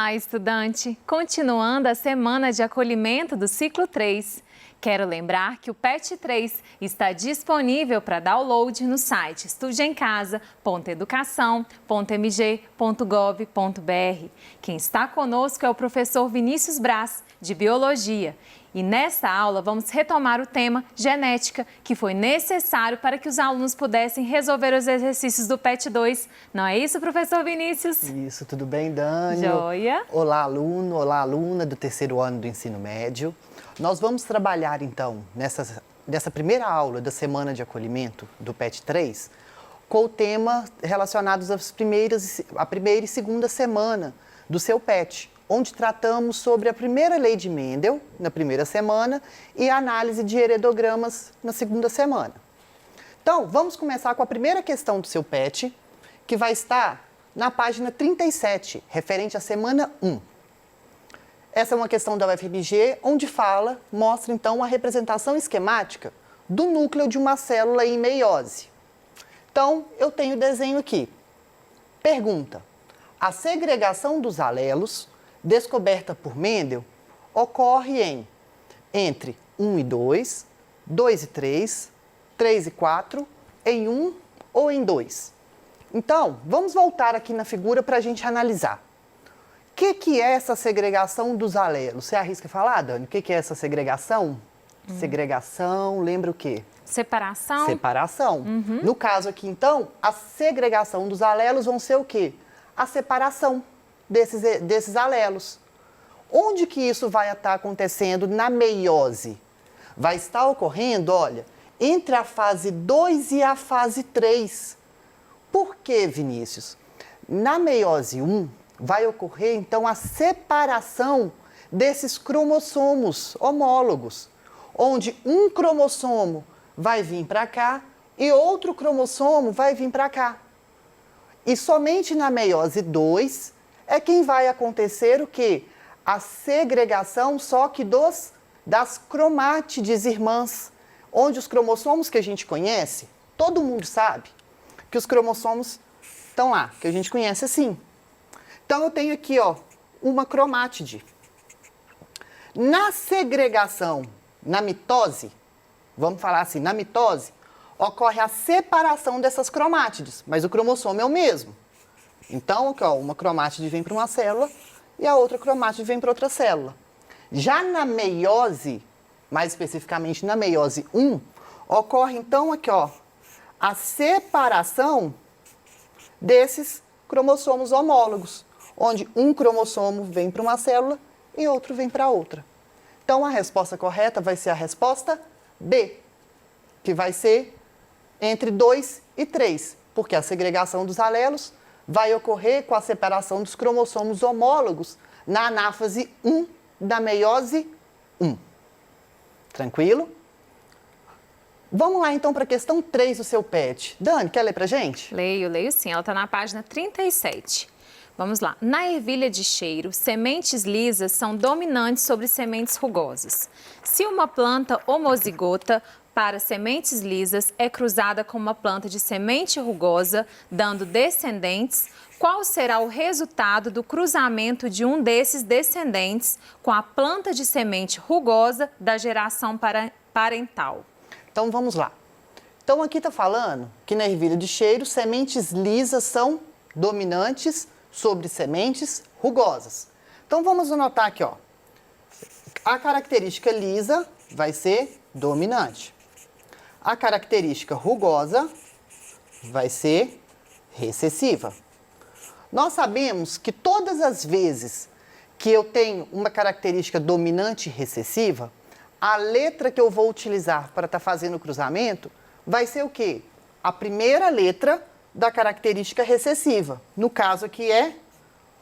Olá, estudante! Continuando a semana de acolhimento do ciclo 3. Quero lembrar que o PET 3 está disponível para download no site estudeemcasa.educação.mg.gov.br. Quem está conosco é o professor Vinícius Braz, de Biologia. E nesta aula vamos retomar o tema genética, que foi necessário para que os alunos pudessem resolver os exercícios do PET 2. Não é isso, professor Vinícius? Isso, tudo bem, Dani? Joia! Olá, aluno, olá, aluna do terceiro ano do ensino médio. Nós vamos trabalhar, então, nessa primeira aula da semana de acolhimento do PET 3, com o tema relacionados à primeira e segunda semana do seu PET, onde tratamos sobre a primeira lei de Mendel, na primeira semana, e a análise de heredogramas na segunda semana. Então, vamos começar com a primeira questão do seu PET, que vai estar na página 37, referente à semana 1. Essa é uma questão da UFMG, onde mostra então a representação esquemática do núcleo de uma célula em meiose. Então, eu tenho o desenho aqui. Pergunta: a segregação dos alelos descoberta por Mendel ocorre entre 1 e 2, 2 e 3, 3 e 4, em 1 ou em 2. Então, vamos voltar aqui na figura para a gente analisar. O que é essa segregação dos alelos? Você arrisca falar, Dani? O que é essa segregação? Segregação, lembra o quê? Separação. Separação. No caso aqui, então, a segregação dos alelos vão ser o quê? A separação desses alelos. Onde que isso vai estar acontecendo na meiose? Vai estar ocorrendo, olha, entre a fase 2 e a fase 3. Por quê, Vinícius? Na meiose 1, vai ocorrer, então, a separação desses cromossomos homólogos, onde um cromossomo vai vir para cá e outro cromossomo vai vir para cá. E somente na meiose 2 é quem vai acontecer o quê? A segregação só que das cromátides irmãs, onde os cromossomos que a gente conhece, todo mundo sabe que os cromossomos estão lá, que a gente conhece assim. Então, eu tenho aqui, ó, uma cromátide. Na segregação, na mitose, vamos falar assim, na mitose, ocorre a separação dessas cromátides, mas o cromossomo é o mesmo. Então, aqui, ó, uma cromátide vem para uma célula e a outra cromátide vem para outra célula. Já na meiose, mais especificamente na meiose 1, ocorre então aqui, ó, a separação desses cromossomos homólogos, onde um cromossomo vem para uma célula e outro vem para outra. Então, a resposta correta vai ser a resposta B, que vai ser entre 2 e 3, porque a segregação dos alelos vai ocorrer com a separação dos cromossomos homólogos na anáfase 1 da meiose 1. Tranquilo? Vamos lá, então, para a questão 3 do seu PET. Dani, quer ler para a gente? Leio sim. Ela está na página 37. Vamos lá. Na ervilha de cheiro, sementes lisas são dominantes sobre sementes rugosas. Se uma planta homozigota para sementes lisas é cruzada com uma planta de semente rugosa, dando descendentes, qual será o resultado do cruzamento de um desses descendentes com a planta de semente rugosa da geração parental? Então, vamos lá. Então, aqui está falando que na ervilha de cheiro, sementes lisas são dominantes sobre sementes rugosas. Então, vamos anotar aqui, ó. A característica lisa vai ser dominante. A característica rugosa vai ser recessiva. Nós sabemos que todas as vezes que eu tenho uma característica dominante e recessiva, a letra que eu vou utilizar para estar fazendo o cruzamento vai ser o quê? A primeira letra da característica recessiva. No caso aqui é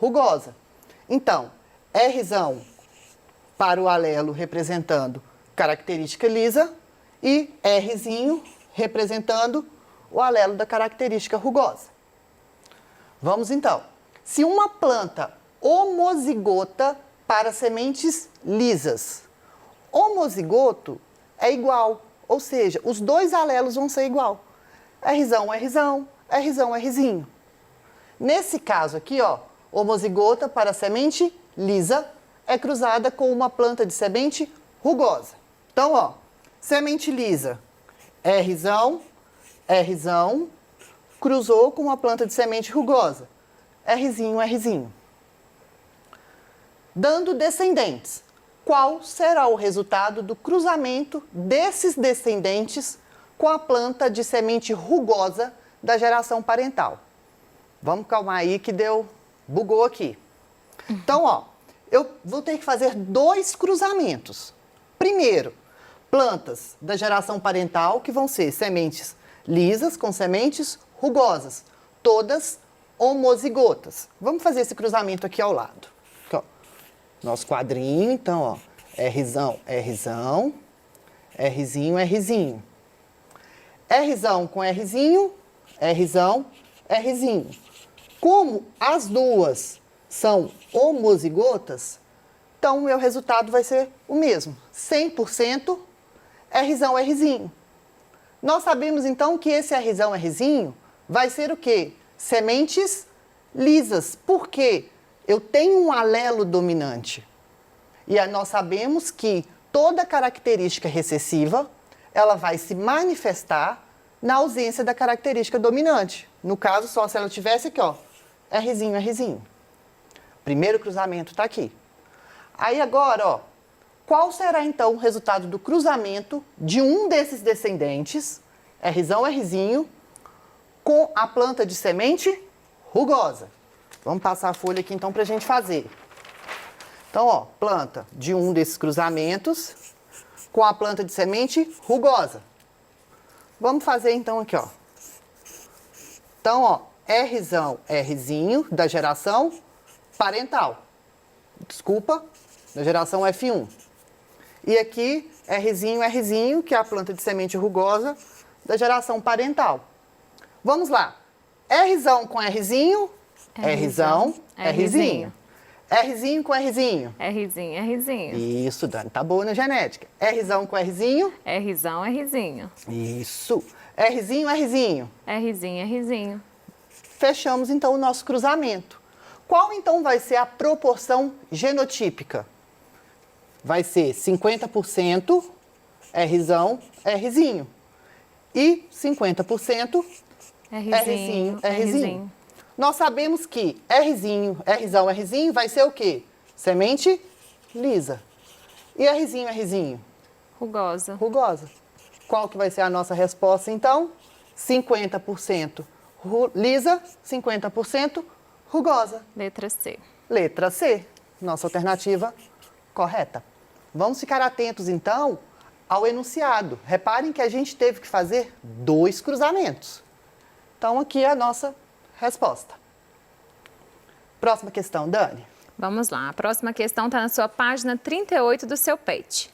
rugosa. Então, Rzão para o alelo representando característica lisa e Rzinho representando o alelo da característica rugosa. Vamos então. Se uma planta homozigota para sementes lisas, homozigoto é igual, ou seja, os dois alelos vão ser igual. Rzão, Rzão, Rzão, Rzinho. Nesse caso aqui, ó, homozigota para semente lisa é cruzada com uma planta de semente rugosa. Então, ó, semente lisa, Rzão, Rzão, cruzou com uma planta de semente rugosa, Rzinho, Rzinho. Dando descendentes. Qual será o resultado do cruzamento desses descendentes com a planta de semente rugosa da geração parental? Vamos calmar aí que bugou aqui. Então, ó, eu vou ter que fazer 2 cruzamentos. Primeiro, plantas da geração parental, que vão ser sementes lisas com sementes rugosas, todas homozigotas. Vamos fazer esse cruzamento aqui ao lado. Aqui, ó. Nosso quadrinho, então, ó, Rzão, Rzão, Rzinho, Rzinho. Rzão com Rzinho, Rzão, Rzinho. Como as duas são homozigotas, então o meu resultado vai ser o mesmo, 100% Rzão, Rzinho. Nós sabemos, então, que esse Rzão, Rzinho vai ser o quê? Sementes lisas. Por quê? Eu tenho um alelo dominante. E nós sabemos que toda característica recessiva, ela vai se manifestar na ausência da característica dominante. No caso, só se ela tivesse aqui, ó, Rzinho, Rzinho. Primeiro cruzamento está aqui. Aí agora, ó, qual será então o resultado do cruzamento de um desses descendentes, Rzão, Rzinho, com a planta de semente rugosa? Vamos passar a folha aqui então para a gente fazer. Então, ó, planta de um desses cruzamentos com a planta de semente rugosa. Vamos fazer então aqui, ó. Então, ó, Rzão, Rzinho, da geração parental. Desculpa, da geração F1. E aqui, Rzinho, Rzinho, que é a planta de semente rugosa da geração parental. Vamos lá. Rzão com Rzinho, Rzão, Rzinho. Rzinho com Rzinho. Rzinho, Rzinho. Isso, Dani, tá boa na genética. Rzão com Rzinho. Rzão, Rzinho. Isso. Rzinho, Rzinho. Rzinho, Rzinho. Fechamos, então, o nosso cruzamento. Qual, então, vai ser a proporção genotípica? Vai ser 50% Rzão, Rzinho. E 50% Rzinho, Rzinho. Nós sabemos que Rzinho, Rzão, Rzinho vai ser o quê? Semente lisa. E Rzinho, Rzinho? Rugosa. Rugosa. Qual que vai ser a nossa resposta, então? 50% lisa, 50% rugosa. Letra C. Letra C, nossa alternativa correta. Vamos ficar atentos, então, ao enunciado. Reparem que a gente teve que fazer 2 cruzamentos. Então, aqui é a nossa resposta. Próxima questão, Dani. Vamos lá. A próxima questão está na sua página 38 do seu PET.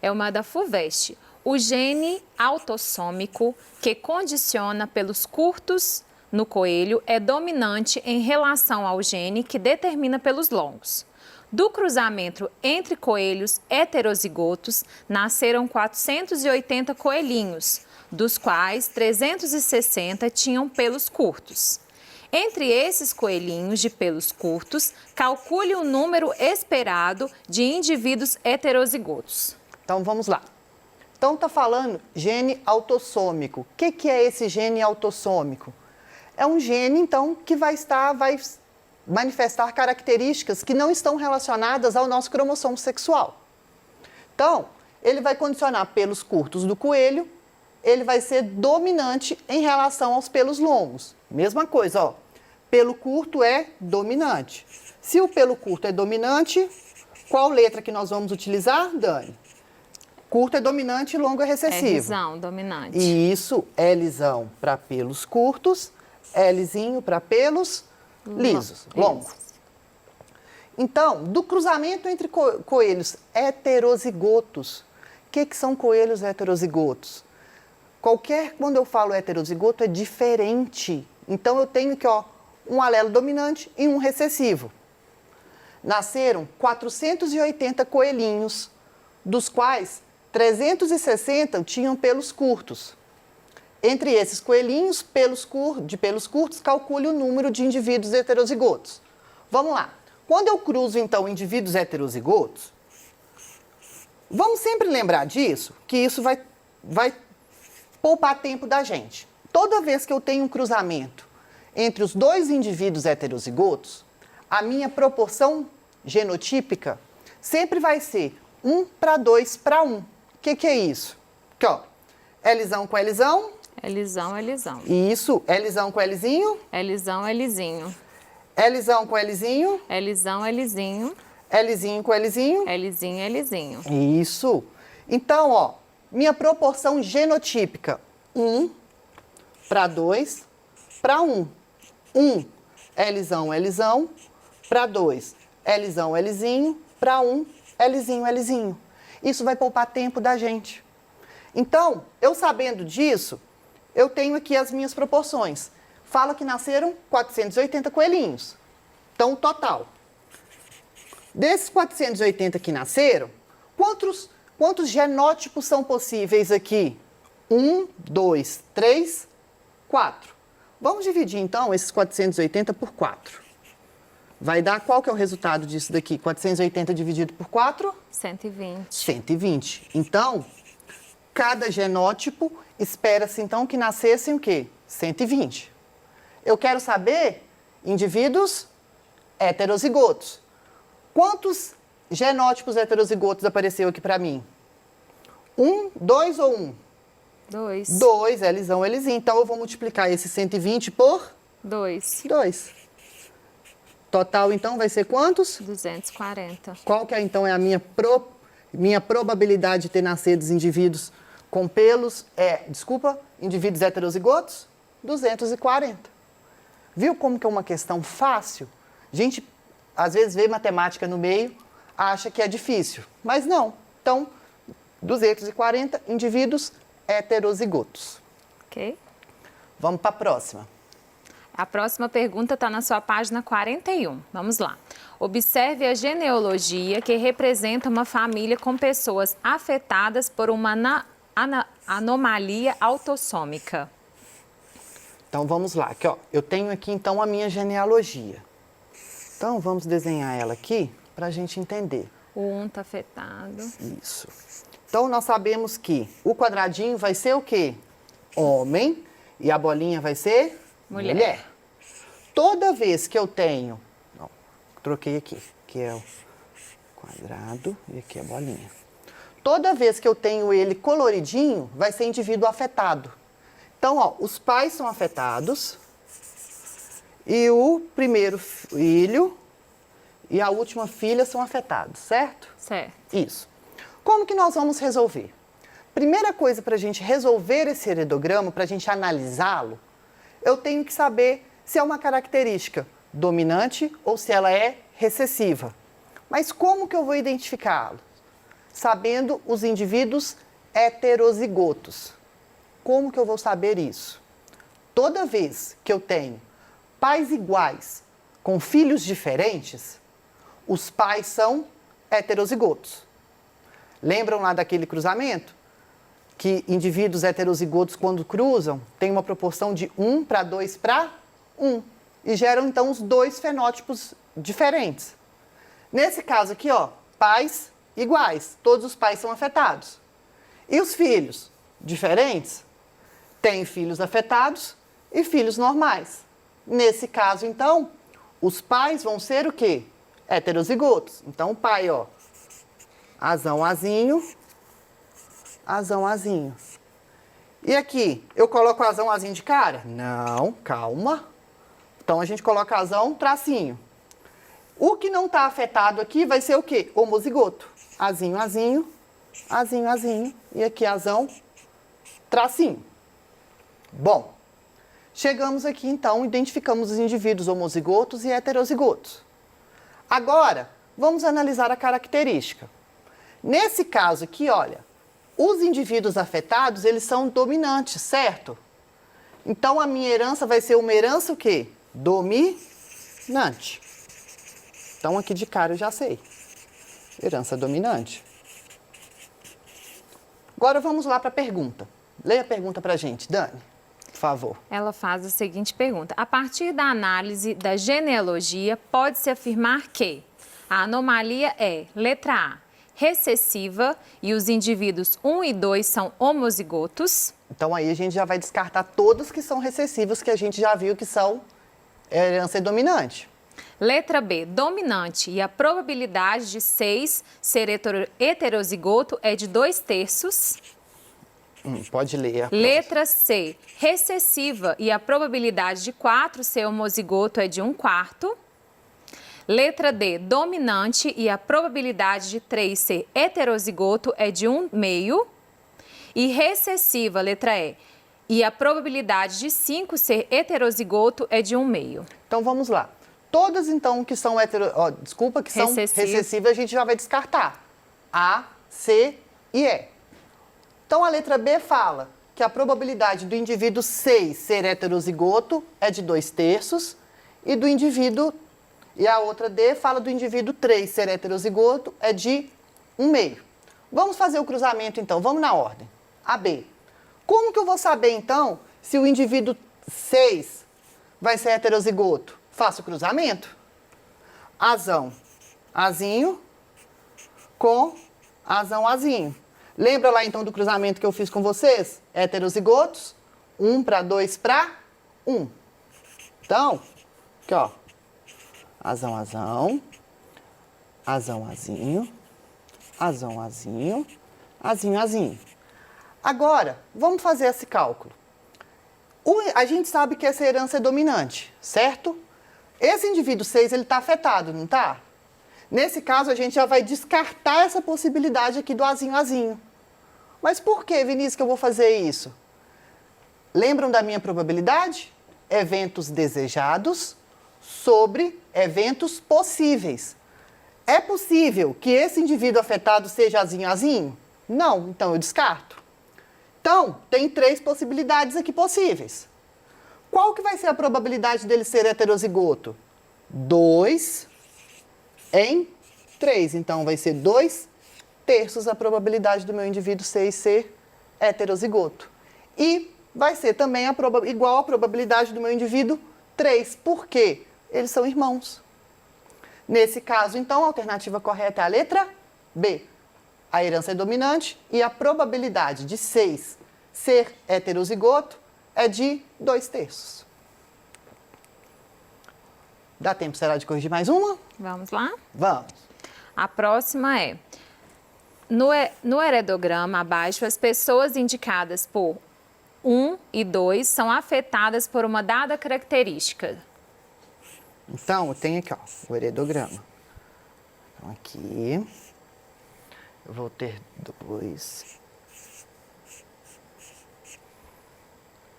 É uma da FUVEST. O gene autossômico que condiciona pelos curtos no coelho é dominante em relação ao gene que determina pelos longos. Do cruzamento entre coelhos heterozigotos, nasceram 480 coelhinhos, dos quais 360 tinham pelos curtos. Entre esses coelhinhos de pelos curtos, calcule o número esperado de indivíduos heterozigotos. Então, vamos lá. Então, está falando gene autossômico. O que é esse gene autossômico? É um gene, então, que vai manifestar características que não estão relacionadas ao nosso cromossomo sexual. Então, ele vai condicionar pelos curtos do coelho, ele vai ser dominante em relação aos pelos longos. Mesma coisa, ó. Pelo curto é dominante. Se o pelo curto é dominante, qual letra que nós vamos utilizar, Dani? Curto é dominante e longo é recessivo. Rzão, dominante. Isso, Lzão para pelos curtos, Lzinho para pelos lisos, longos. Então, do cruzamento entre coelhos heterozigotos, o que são coelhos heterozigotos? Quando eu falo heterozigoto, é diferente. Então, eu tenho aqui, ó, um alelo dominante e um recessivo. Nasceram 480 coelhinhos, dos quais 360 tinham pelos curtos. Entre esses coelhinhos de pelos curtos, calcule o número de indivíduos heterozigotos. Vamos lá. Quando eu cruzo, então, indivíduos heterozigotos, vamos sempre lembrar disso, que isso vai poupar tempo da gente. Toda vez que eu tenho um cruzamento entre os dois indivíduos heterozigotos, a minha proporção genotípica sempre vai ser 1:2:1. O que é isso? Aqui, ó, Lzão com Lzão. Lzão, Lzão. Isso, Lzão com Lzinho. Lzão, Lzinho. Lzão com Lzinho. Lzão, Lzinho. Lzinho com Lzinho. Lzinho, Lzinho. Isso. Então, ó, minha proporção genotípica, 1:2:1. 1, Lzão, Lzão, para 2, Lzão, Lzinho, para 1, Lzinho, Lzinho. Isso vai poupar tempo da gente. Então, eu sabendo disso, eu tenho aqui as minhas proporções. Fala que nasceram 480 coelhinhos. Então, total. Desses 480 que nasceram, quantos genótipos são possíveis aqui? 1, 2, 3, 4. Vamos dividir, então, esses 480 por 4. Vai dar, qual que é o resultado disso daqui? 480 dividido por 4? 120. 120. Então, cada genótipo espera-se, então, que nascessem o quê? 120. Eu quero saber indivíduos heterozigotos. Quantos genótipos heterozigotos apareceu aqui para mim? 1, 2 ou 1? 2. 2, Lzão, Lzinho. Então, eu vou multiplicar esse 120 por 2. 2. Total, então, vai ser quantos? 240. Qual que é, então, é a minha probabilidade de ter nascido indivíduos com pelos, indivíduos heterozigotos? 240. Viu como que é uma questão fácil? A gente, às vezes, vê matemática no meio, acha que é difícil, mas não. Então, 240 indivíduos heterozigotos. Ok. Vamos para a próxima. A próxima pergunta está na sua página 41. Vamos lá. Observe a genealogia que representa uma família com pessoas afetadas por uma anomalia autossômica. Então, vamos lá. Aqui, ó, eu tenho aqui, então, a minha genealogia. Então, vamos desenhar ela aqui para a gente entender. O 1 está afetado. Isso. Então, nós sabemos que o quadradinho vai ser o quê? Homem. E a bolinha vai ser? Mulher. Toda vez que eu tenho... Não, troquei aqui, que é o quadrado e aqui a bolinha. Toda vez que eu tenho ele coloridinho, vai ser indivíduo afetado. Então, ó, os pais são afetados e o primeiro filho e a última filha são afetados, certo? Certo. Isso. Como que nós vamos resolver? Primeira coisa para a gente resolver esse heredograma, para a gente analisá-lo, eu tenho que saber se é uma característica dominante ou se ela é recessiva. Mas como que eu vou identificá-lo? Sabendo os indivíduos heterozigotos. Como que eu vou saber isso? Toda vez que eu tenho pais iguais com filhos diferentes, os pais são heterozigotos. Lembram lá daquele cruzamento? Que indivíduos heterozigotos, quando cruzam, têm uma proporção de 1:2:1 e geram, então, os dois fenótipos diferentes. Nesse caso aqui, ó, pais iguais, todos os pais são afetados. E os filhos diferentes? Tem filhos afetados e filhos normais. Nesse caso, então, os pais vão ser o quê? Heterozigotos. Então, o pai, ó, azão, azinho, azão, azinho. E aqui, eu coloco azão, azinho de cara? Não, calma. Então, a gente coloca azão, tracinho. O que não está afetado aqui vai ser o quê? Homozigoto. Azinho, azinho, azinho, azinho. E aqui, azão, tracinho. Bom, chegamos aqui, então, identificamos os indivíduos homozigotos e heterozigotos. Agora, vamos analisar a característica. Nesse caso aqui, olha, os indivíduos afetados, eles são dominantes, certo? Então, a minha herança vai ser uma herança o quê? Dominante. Então, aqui de cara eu já sei. Herança dominante. Agora, vamos lá para a pergunta. Leia a pergunta para a gente, Dani. Por favor. Ela faz a seguinte pergunta. A partir da análise da genealogia, pode-se afirmar que a anomalia é, letra A, recessiva e os indivíduos 1 e 2 são homozigotos. Então, aí a gente já vai descartar todos que são recessivos, que a gente já viu que são herança dominante. Letra B, dominante e a probabilidade de 6 ser heterozigoto é de 2/3. Pode ler. Letra C, recessiva e a probabilidade de 4 ser homozigoto é de 1/4. Letra D, dominante e a probabilidade de 3 ser heterozigoto é de 1/2. E recessiva, letra E, e a probabilidade de 5 ser heterozigoto é de 1/2. Então, vamos lá. Todas, então, que são que são recessivas, a gente já vai descartar. A, C e E. Então, a letra B fala que a probabilidade do indivíduo 6 ser heterozigoto é de 2/3 e do indivíduo... E a outra D fala do indivíduo 3 ser heterozigoto é de 1/2. Vamos fazer o cruzamento, então. Vamos na ordem. A, B. Como que eu vou saber, então, se o indivíduo 6 vai ser heterozigoto? Faço o cruzamento. Azão, Azinho com Azão, Azinho. Lembra lá, então, do cruzamento que eu fiz com vocês? Heterozigotos, 1 para 2 para 1. Então, aqui, ó. Azão, Azão, Azão, Azinho, Azão, Azinho, Azinho, Azinho. Agora, vamos fazer esse cálculo. A gente sabe que essa herança é dominante, certo? Esse indivíduo 6, ele está afetado, não está? Nesse caso, a gente já vai descartar essa possibilidade aqui do Azinho, Azinho. Mas por que, Vinícius, que eu vou fazer isso? Lembram da minha probabilidade? Eventos desejados sobre eventos possíveis. É possível que esse indivíduo afetado seja Azinho, Azinho? Não, então eu descarto. Então, tem 3 possibilidades aqui possíveis. Qual que vai ser a probabilidade dele ser heterozigoto? 2 em 3. Então, vai ser 2/3 a probabilidade do meu indivíduo 6 ser heterozigoto. E vai ser também igual a probabilidade do meu indivíduo 3. Por quê? Eles são irmãos. Nesse caso, então, a alternativa correta é a letra B. A herança é dominante e a probabilidade de 6 ser heterozigoto é de 2/3. Dá tempo, será, de corrigir mais uma? Vamos lá? Vamos. A próxima é, no heredograma abaixo, as pessoas indicadas por 1 e 2 são afetadas por uma dada característica. Então, eu tenho aqui, ó, o heredograma. Então, aqui, eu vou ter 2.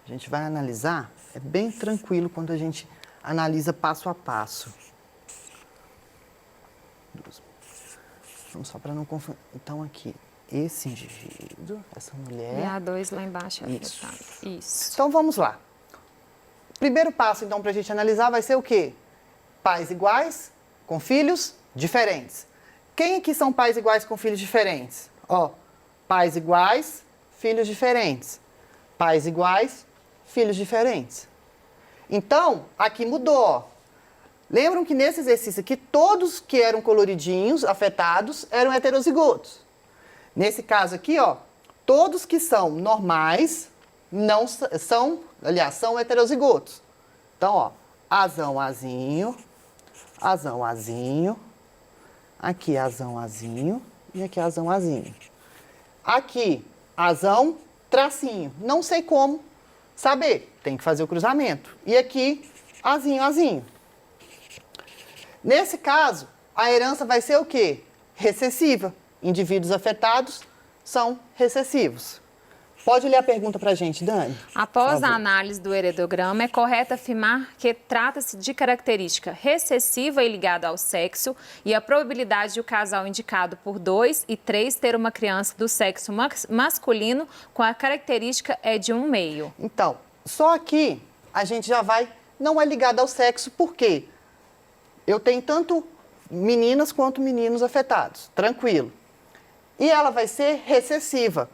A gente vai analisar, é bem tranquilo quando a gente analisa passo a passo. Vamos só para não confundir. Então, aqui, esse indivíduo, essa mulher... E a 2 lá embaixo é Isso. afetada. Isso. Então, vamos lá. Primeiro passo, então, para a gente analisar vai ser o quê? Pais iguais com filhos diferentes. Quem aqui são pais iguais com filhos diferentes? Ó, pais iguais, filhos diferentes. Pais iguais, filhos diferentes. Então, aqui mudou, ó. Lembram que nesse exercício aqui, todos que eram coloridinhos, afetados, eram heterozigotos. Nesse caso aqui, ó, todos que são normais, não são, aliás, são heterozigotos. Então, ó, Azão, Azinho, Azão, Azinho, aqui Azão, Azinho e aqui Azão, Azinho. Aqui, Azão, tracinho. Não sei como saber, tem que fazer o cruzamento. E aqui, Azinho, Azinho. Nesse caso, a herança vai ser o quê? Recessiva. Indivíduos afetados são recessivos. Pode ler a pergunta para a gente, Dani? Após a análise do heredograma, é correto afirmar que trata-se de característica recessiva e ligada ao sexo e a probabilidade de o casal indicado por 2 e 3 ter uma criança do sexo masculino com a característica é de 1/2. Então, só aqui a gente já vai... Não é ligada ao sexo, por quê? Eu tenho tanto meninas quanto meninos afetados, tranquilo. E ela vai ser recessiva.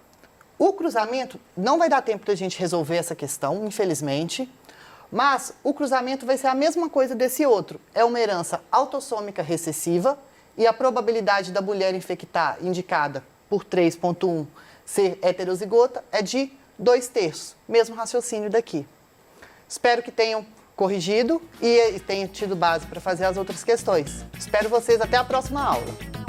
O cruzamento, não vai dar tempo da gente resolver essa questão, infelizmente, mas o cruzamento vai ser a mesma coisa desse outro. É uma herança autossômica recessiva e a probabilidade da mulher infectar, indicada por 3.1, ser heterozigota, é de 2/3. Mesmo raciocínio daqui. Espero que tenham corrigido e tenham tido base para fazer as outras questões. Espero vocês até a próxima aula.